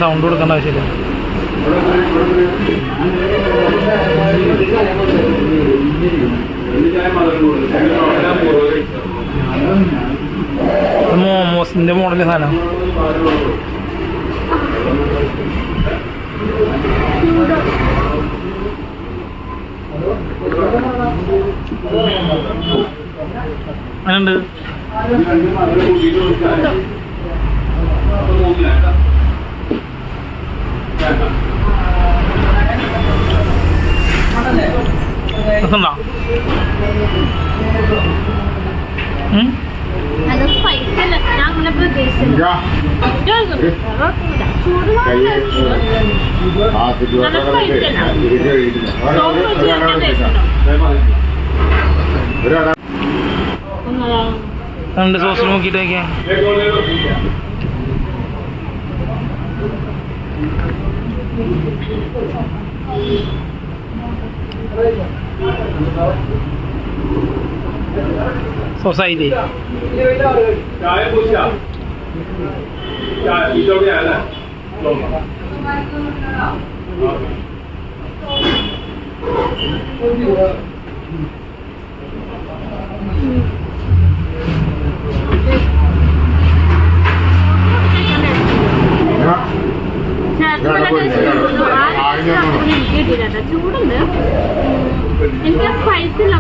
Sound കൊടുക്കേണ്ട ആവശ്യമില്ല. മോമോസിന്റെ model സാധനം. അങ്ങനെയുണ്ട്. രസമുണ്ടോ? രണ്ട് സോസ് നോക്കിയിട്ട് വയ്ക്കാം. സൊസൈറ്റി ചൂടുണ്ട്. എനിക്ക് സ്പൈസില്ല.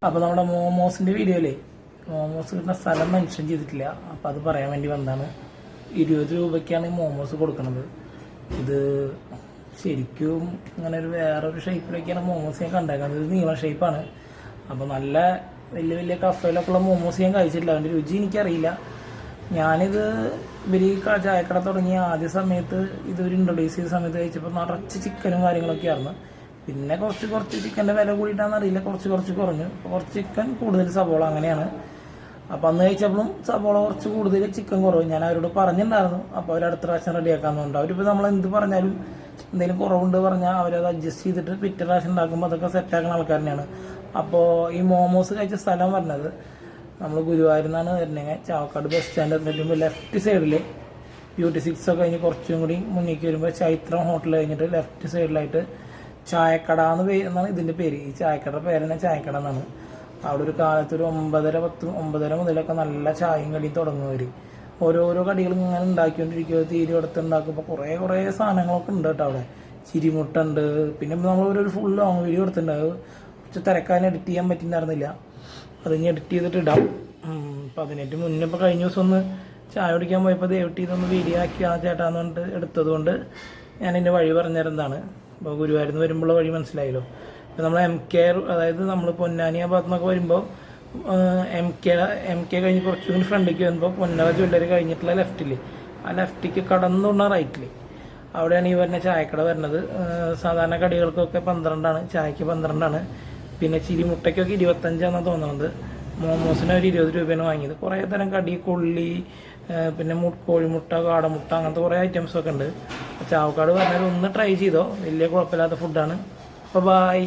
അപ്പോൾ നമ്മുടെ മോമോസിന്റെ വീഡിയോയിലേ മോമോസ് കിട്ടുന്ന സ്ഥലം മെൻഷൻ ചെയ്തിട്ടില്ല. അപ്പം അത് പറയാൻ വേണ്ടി വന്നതാണ്. 20 രൂപയ്ക്കാണ് ഈ മോമോസ് കൊടുക്കുന്നത്. ഇത് ശരിക്കും അങ്ങനെ ഒരു വേറൊരു ഷേപ്പിലൊക്കെയാണ് മോമോസ് ഞാൻ കണ്ടേക്കുന്നത്. ഇത് നീളം ഷേപ്പാണ്. അപ്പോൾ നല്ല വലിയ വലിയ കഫയിലൊക്കെ ഉള്ള മോമോസ് ഞാൻ കഴിച്ചിട്ടില്ല. അതിൻ്റെ രുചി എനിക്കറിയില്ല. ഞാനിത് ഇവർ ചായക്കട തുടങ്ങിയ ആദ്യ സമയത്ത് ഇതൊരു ഇൻട്രൊഡ്യൂസ് ചെയ്ത സമയത്ത് കഴിച്ചപ്പോൾ നിറച്ച് ചിക്കനും കാര്യങ്ങളൊക്കെ ആയിരുന്നു. പിന്നെ കുറച്ച് ചിക്കൻ്റെ വില കൂടിയിട്ടാണെന്ന് അറിയില്ല, കുറച്ച് കുറഞ്ഞു. കുറച്ച് ചിക്കൻ കൂടുതൽ സവോള അങ്ങനെയാണ്. അപ്പം അന്ന് കഴിച്ചപ്പോഴും സവോള കുറച്ച് കൂടുതൽ ചിക്കൻ കുറവ്. ഞാൻ അവരോട് പറഞ്ഞിട്ടുണ്ടായിരുന്നു. അപ്പോൾ അവർ അടുത്ത പ്രാവശ്യം റെഡിയാക്കാമെന്നുണ്ട്. അവരിപ്പോൾ നമ്മൾ എന്ത് പറഞ്ഞാലും എന്തെങ്കിലും കുറവുണ്ട് പറഞ്ഞാൽ അവരത് അഡ്ജസ്റ്റ് ചെയ്തിട്ട് പിറ്റേ പ്രാവശ്യം ഉണ്ടാക്കുമ്പോൾ അതൊക്കെ സെറ്റാക്കുന്ന ആൾക്കാർ തന്നെയാണ്. അപ്പോൾ ഈ മോമോസ് കഴിച്ച സ്ഥലം പറഞ്ഞത് നമ്മൾ ഗുരുവായൂരിൽ നിന്നാണ് വരുന്നത്. ചാവക്കാട് ബസ് സ്റ്റാൻഡ് എത്തുമ്പോൾ ലെഫ്റ്റ് സൈഡിൽ BT6 ഒക്കെ കഴിഞ്ഞ് കുറച്ചും കൂടി മുന്നിലേക്ക് വരുമ്പോൾ ചൈത്രം ഹോട്ടൽ കഴിഞ്ഞിട്ട് ലെഫ്റ്റ് സൈഡിലായിട്ട് ചായക്കട എന്നാണ് ഇതിൻ്റെ പേര്. ഈ ചായക്കട പേര് തന്നെ ചായക്കട എന്നാണ്. അവിടെ ഒരു കാലത്ത് ഒരു 9:10 മുതലൊക്കെ നല്ല ചായയും കടിയും തുടങ്ങുന്നവർ. ഓരോരോ കടികൾ ഇങ്ങനെ ഉണ്ടാക്കിക്കൊണ്ടിരിക്കുക. തീരെ എടുത്തുണ്ടാക്കുമ്പോൾ കുറേ സാധനങ്ങളൊക്കെ ഉണ്ട് കേട്ടോ അവിടെ. ചിരിമുട്ട ഉണ്ട്. പിന്നെ നമ്മൾ ഒരു ഫുൾ ലോങ് വീഡിയോ എടുത്തിട്ടുണ്ട്. കുറച്ച് തിരക്കാൻ എഡിറ്റ് ചെയ്യാൻ പറ്റിയിട്ടുണ്ടായിരുന്നില്ല. അത് ഇനി എഡിറ്റ് ചെയ്തിട്ട് ഇടാം. 18 മുന്നേ ഇപ്പോൾ കഴിഞ്ഞ ദിവസം ഒന്ന് ചായ കുടിക്കാൻ പോയപ്പോൾ ദയവിട്ട് ഇതൊന്ന് വീഡിയോ ആക്കി ആ ചേട്ടാന്ന് പറഞ്ഞിട്ട് എടുത്തതുകൊണ്ട് ഞാൻ എൻ്റെ വഴി പറഞ്ഞുതരുന്നതാണ്. അപ്പോൾ ഗുരുവായൂരിൽ നിന്ന് വരുമ്പോഴുള്ള വഴി മനസ്സിലായല്ലോ. ഇപ്പോൾ നമ്മൾ MK, അതായത് നമ്മൾ പൊന്നാനി ആ ഭാഗത്തു നിന്നൊക്കെ വരുമ്പോൾ MK കഴിഞ്ഞ് കുറച്ചുകൂടി ഫ്രണ്ടിലേക്ക് വരുമ്പോൾ പൊന്നറ ജ്വല്ലറി കഴിഞ്ഞിട്ടുള്ള ലെഫ്റ്റിൽ, ആ ലെഫ്റ്റിക്ക് കടന്നുകൊണ്ട റൈറ്റിൽ അവിടെയാണ് ഈ വരുന്ന ചായക്കട വരുന്നത്. സാധാരണ കടികൾക്കൊക്കെ 12ആണ്, ചായക്ക് 12ആണ്. പിന്നെ ചിരിമുട്ടയ്ക്കൊക്കെ 25 തോന്നുന്നത്. മോമോസിന് ഒരു 20 രൂപയാണ് വാങ്ങിയത്. കുറേ തരം കടി, കൊള്ളി, പിന്നെ കോഴിമുട്ട, കാടമുട്ട, അങ്ങനത്തെ കുറേ ഐറ്റംസൊക്കെ ഉണ്ട്. ചാവക്കാട് പറഞ്ഞാൽ ഒന്ന് ട്രൈ ചെയ്തോ, വലിയ കുഴപ്പമില്ലാത്ത ഫുഡാണ്. അപ്പോൾ ബായ്.